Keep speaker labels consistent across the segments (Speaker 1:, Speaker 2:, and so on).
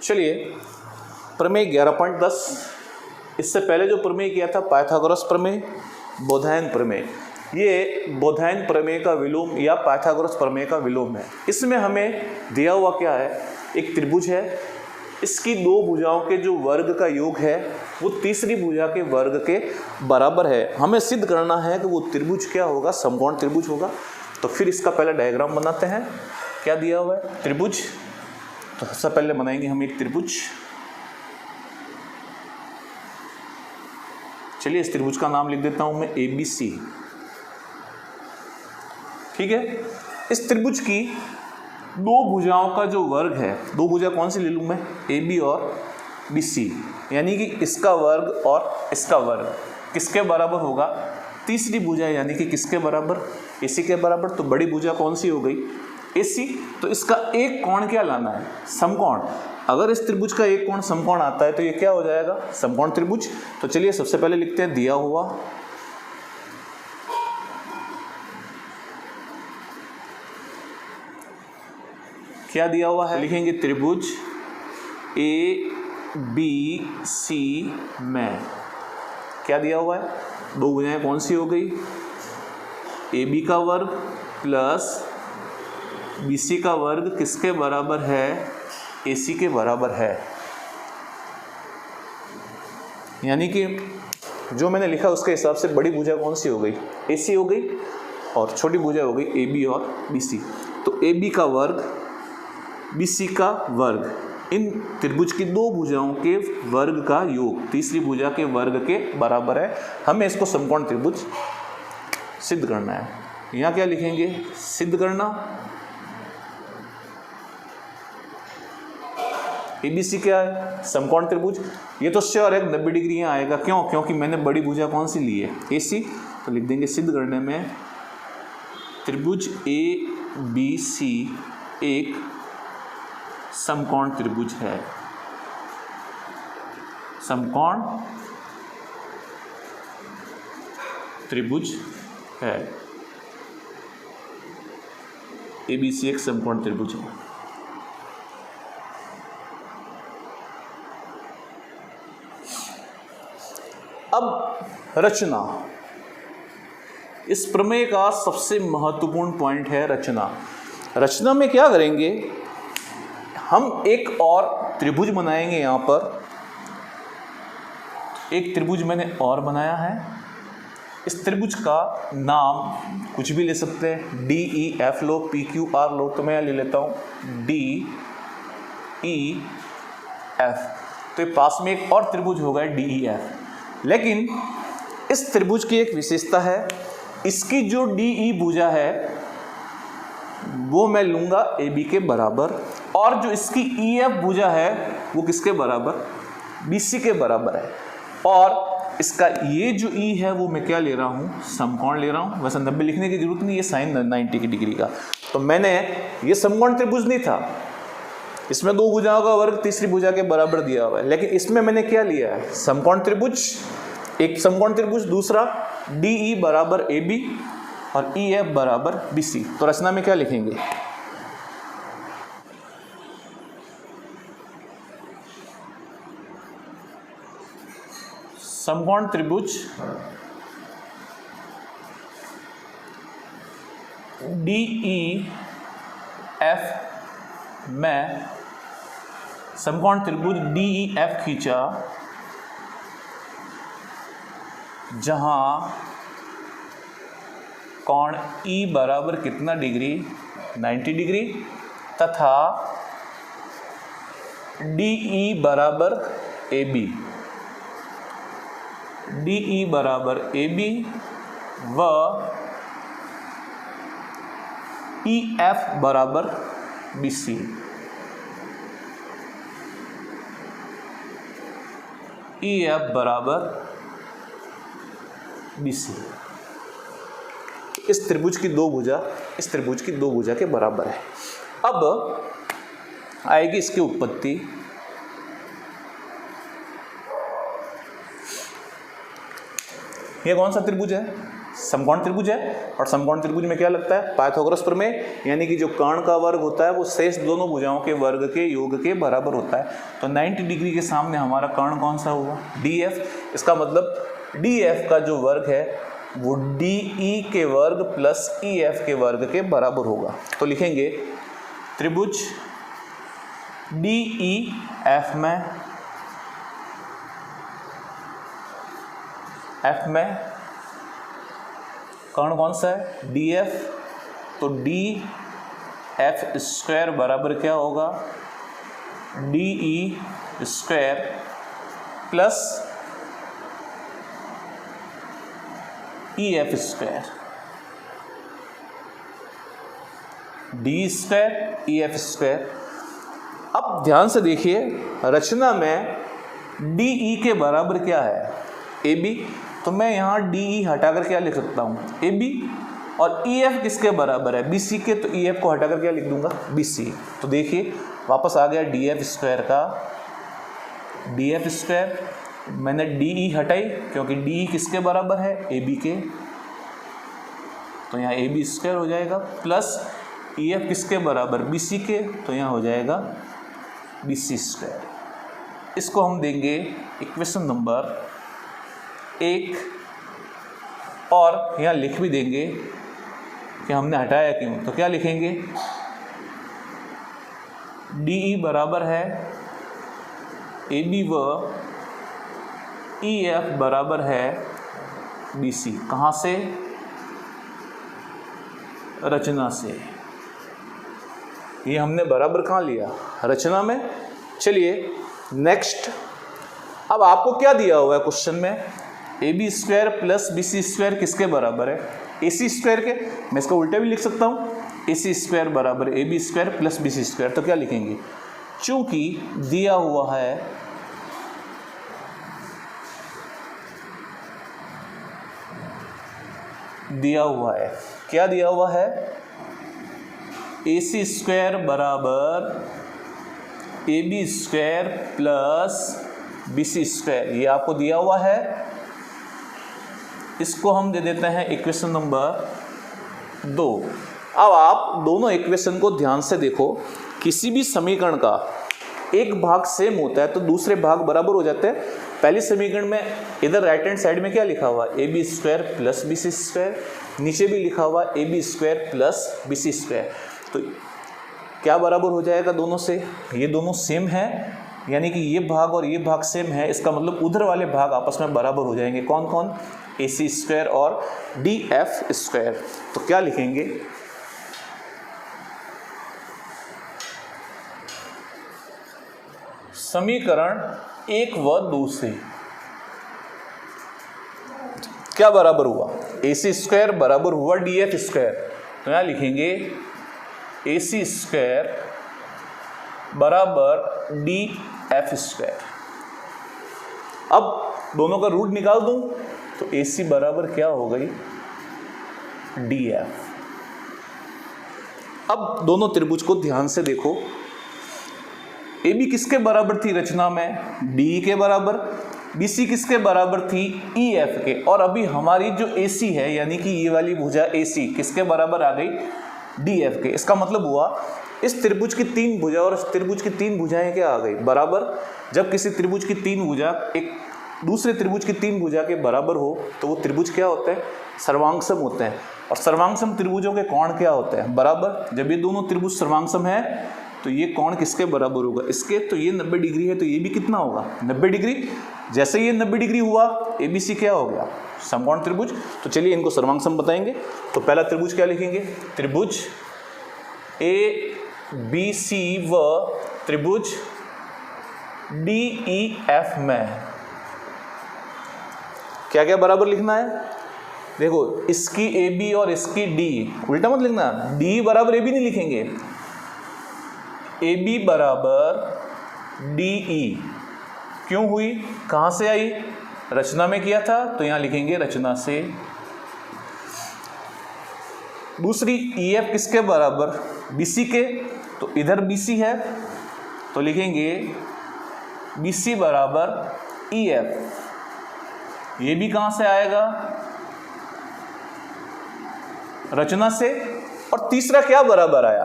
Speaker 1: चलिए प्रमेय 11.10, इससे पहले जो प्रमेय किया था पाइथागोरस प्रमेय, बोधायन प्रमेय। ये बोधायन प्रमेय का विलोम या पाइथागोरस प्रमेय का विलोम है। इसमें हमें दिया हुआ क्या है, एक त्रिभुज है, इसकी दो भुजाओं के जो वर्ग का योग है वो तीसरी भुजा के वर्ग के बराबर है। हमें सिद्ध करना है कि वो त्रिभुज क्या होगा, समकोण त्रिभुज होगा। तो फिर इसका पहले डायग्राम बनाते हैं। क्या दिया हुआ है, त्रिभुज। तो सबसे पहले बनाएंगे हम एक त्रिभुज। चलिए इस त्रिभुज का नाम लिख देता हूं मैं ABC। ठीक है, इस त्रिभुज की दो भुजाओं का जो वर्ग है, दो भुजा कौन सी ले लूं मैं, AB और BC, यानी कि इसका वर्ग और इसका वर्ग किसके बराबर होगा, तीसरी भुजा यानी कि किसके बराबर, AC के बराबर। तो बड़ी भुजा कौन सी हो गई, AC। तो इसका एक कोण क्या लाना है, समकोण। अगर इस त्रिभुज का एक कोण समकोण आता है तो ये क्या हो जाएगा, समकोण त्रिभुज। तो चलिए सबसे पहले लिखते हैं दिया हुआ, क्या दिया हुआ है, लिखेंगे त्रिभुज ABC में क्या दिया हुआ है, दो भुजाएं कौन सी हो गई, AB का वर्ग प्लस BC का वर्ग किसके बराबर है, AC के बराबर है। यानी कि जो मैंने लिखा उसके हिसाब से बड़ी भुजा कौन सी हो गई, AC हो गई, और छोटी भुजा हो गई AB और BC। तो AB का वर्ग BC का वर्ग, इन त्रिभुज की दो भुजाओं के वर्ग का योग तीसरी भुजा के वर्ग के बराबर है। हमें इसको समकोण त्रिभुज सिद्ध करना है। यहाँ क्या लिखेंगे, सिद्ध करना। ABC क्या है, समकोण त्रिभुज। ये तो श्योर है 90 डिग्री यहाँ आएगा, क्यों, क्योंकि मैंने बड़ी भुजा कौन सी ली है, AC। तो लिख देंगे सिद्ध करने में त्रिभुज ABC एक समकोण त्रिभुज है, समकोण त्रिभुज है। ABC एक समकोण त्रिभुज है। अब रचना, इस प्रमेय का सबसे महत्वपूर्ण पॉइंट है रचना। रचना में क्या करेंगे, हम एक और त्रिभुज बनाएंगे। यहाँ पर एक त्रिभुज मैंने और बनाया है। इस त्रिभुज का नाम कुछ भी ले सकते हैं, DEF लो, PQR लो, तो मैं यहाँ ले लेता हूँ DEF। तो ये पास में एक और त्रिभुज होगा DEF। लेकिन इस त्रिभुज की एक विशेषता है, इसकी जो DE भुजा है वो मैं लूंगा AB के बराबर, और जो इसकी EF भुजा है वो किसके बराबर, BC के बराबर है। और इसका ये जो E है वो मैं क्या ले रहा हूँ, समकोण ले रहा हूँ। वैसे 90 लिखने की जरूरत नहीं, ये साइन 90 की डिग्री का। तो मैंने ये समकोण त्रिभुज नहीं था, इसमें दो भुजाओं का वर्ग तीसरी भुजा के बराबर दिया हुआ है, लेकिन इसमें मैंने क्या लिया है, समकोण त्रिभुज, एक समकोण त्रिभुज, दूसरा DE बराबर AB और EF बराबर BC। तो रचना में क्या लिखेंगे, समकोण त्रिभुज DEF में समकोण त्रिभुज DEF खींचा, जहां कोण E बराबर कितना डिग्री, 90 डिग्री, तथा DE बराबर AB, DE बराबर AB व EF बराबर BC। EF बराबर BC। इस त्रिभुज की दो भुजा इस त्रिभुज की दो भुजा के बराबर है। अब आएगी इसकी उत्पत्ति। ये कौन सा त्रिभुज है, समकोण त्रिभुज है, और समकोण त्रिभुज में क्या लगता है, पाइथागोरस प्रमेय, यानी कि जो कर्ण का वर्ग होता है वो शेष दोनों भुजाओं के वर्ग के योग के बराबर होता है। तो 90 डिग्री के सामने हमारा कर्ण कौन सा हुआ, DF। इसका मतलब DF का जो वर्ग है वो DE के वर्ग प्लस EF के वर्ग के बराबर होगा। तो लिखेंगे त्रिभुज DEF में कर्ण कौन सा है, DF। तो DF स्क्वायर बराबर क्या होगा, DE square plus EF square, D square EF square. अब ध्यान से देखिए, रचना में DE के बराबर क्या है, AB। तो मैं यहाँ DE हटाकर क्या लिख सकता हूँ, AB। और EF किसके बराबर है, BC के। तो EF को हटाकर क्या लिख दूंगा, BC। तो देखिए वापस आ गया DF स्क्वायर का DF स्क्वायर। मैंने DE हटाई क्योंकि DE किसके बराबर है, AB के। तो यहाँ AB स्क्वायर हो जाएगा प्लस EF किसके बराबर, BC के। तो यहाँ हो जाएगा BC स्क्वायर। इसको हम देंगे इक्वेशन नंबर 1, और यहाँ लिख भी देंगे कि हमने हटाया क्यों। तो क्या लिखेंगे, DE बराबर है AB व EF बराबर है BC। कहाँ से, रचना से। ये हमने बराबर कहाँ लिया, रचना में। चलिए नेक्स्ट, अब आपको क्या दिया हुआ है क्वेश्चन में, AB square plus BC square किसके बराबर है, AC स्क्वायर के। मैं इसका उल्टा भी लिख सकता हूँ, AC स्क्वायर बराबर AB square plus BC square. तो क्या लिखेंगे, चूंकि दिया हुआ है क्या दिया हुआ है, AC स्क्वायर बराबर AB square plus BC square, ये आपको दिया हुआ है। इसको हम दे देते हैं इक्वेशन नंबर 2। अब आप दोनों इक्वेशन को ध्यान से देखो, किसी भी समीकरण का एक भाग सेम होता है तो दूसरे भाग बराबर हो जाते हैं। पहले समीकरण में इधर राइट हैंड साइड में क्या लिखा हुआ, AB square plus BC square, नीचे भी लिखा हुआ AB square plus BC square. तो क्या बराबर हो जाएगा दोनों से, ये दोनों सेम है, यानी कि ये भाग और ये भाग सेम है। इसका मतलब उधर वाले भाग आपस में बराबर हो जाएंगे। कौन कौन, AC स्क्वायर और DF स्क्वायर। तो क्या लिखेंगे, समीकरण 1 व 2 से क्या बराबर हुआ, AC स्क्वायर बराबर हुआ DF स्क्वायर। तो यहाँ लिखेंगे AC स्क्वायर बराबर DF स्क्वायर। अब दोनों का रूट निकाल दूं तो AC बराबर क्या हो गई, DF। अब दोनों त्रिभुज को ध्यान से देखो, AB किसके बराबर थी रचना में, DE के बराबर। BC किसके बराबर थी, EF के। और अभी हमारी जो AC है, यानी कि ये वाली भुजा AC किसके बराबर आ गई, DF के। इसका मतलब हुआ इस त्रिभुज की 3 भुजा और इस त्रिभुज की 3 भुजाएं क्या आ गई, बराबर। जब किसी त्रिभुज की 3 भुजा एक दूसरे त्रिभुज की 3 भुजा के बराबर हो तो वो त्रिभुज क्या होते हैं, सर्वांगसम होते हैं। और सर्वांगसम त्रिभुजों के कोण क्या होते हैं, बराबर। जब ये दोनों त्रिभुज सर्वांगसम है तो ये कोण किसके बराबर होगा, इसके। तो ये 90 डिग्री है तो ये भी कितना होगा, 90 डिग्री। जैसे ये 90 डिग्री हुआ, ABC क्या हो गया, समकोण त्रिभुज। तो चलिए इनको सर्वांगसम बताएंगे। तो पहला त्रिभुज क्या लिखेंगे, त्रिभुज ABC व त्रिभुज DEF में क्या क्या बराबर लिखना है। देखो, इसकी AB और इसकी D, उल्टा मत लिखना, D बराबर AB नहीं लिखेंगे, AB बराबर DE। क्यों हुई, कहाँ से आई, रचना में किया था तो यहाँ लिखेंगे रचना से। दूसरी EF किसके बराबर, BC के। तो इधर BC है तो लिखेंगे BC बराबर EF। ये भी कहाँ से आएगा, रचना से, और तीसरा क्या बराबर आया,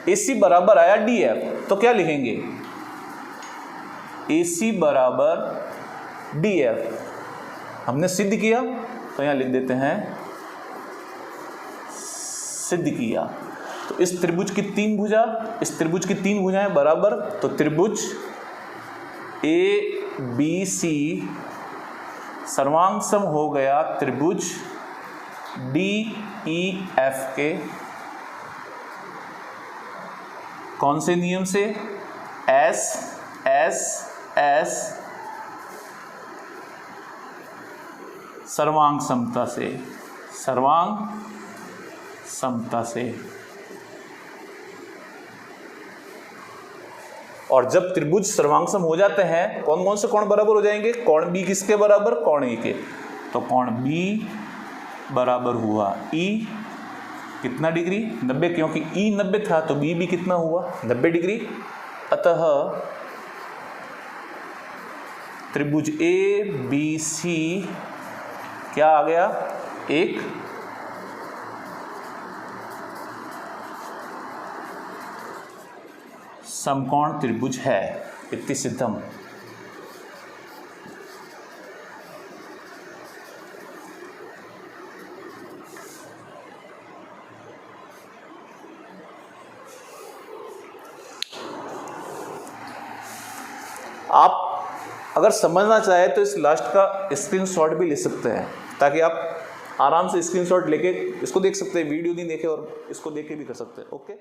Speaker 1: AC बराबर आया DF। तो क्या लिखेंगे, AC बराबर DF। हमने सिद्ध किया तो यहां लिख देते हैं सिद्ध किया। तो इस त्रिभुज की तीन भुजा, इस त्रिभुज की तीन भुजाएं बराबर, तो त्रिभुज ABC सर्वांग सम हो गया त्रिभुज DEF के कौन से नियम से, S सर्वांग समता से, सर्वांग समता से। और जब त्रिभुज सर्वांगसम हो जाते हैं, कौन कौन से कोण बराबर हो जाएंगे, कोण B किसके बराबर, कोण E के। तो कोण B बराबर हुआ E कितना डिग्री, 90, क्योंकि E 90 था तो B भी कितना हुआ, 90 डिग्री। अतः त्रिभुज ABC क्या आ गया, एक समकोण त्रिभुज है, इति सिद्धम। आप अगर समझना चाहे तो इस लास्ट का स्क्रीनशॉट भी ले सकते हैं, ताकि आप आराम से स्क्रीनशॉट लेके इसको देख सकते हैं, वीडियो नहीं देखे और इसको देख के भी कर सकते हैं। ओके।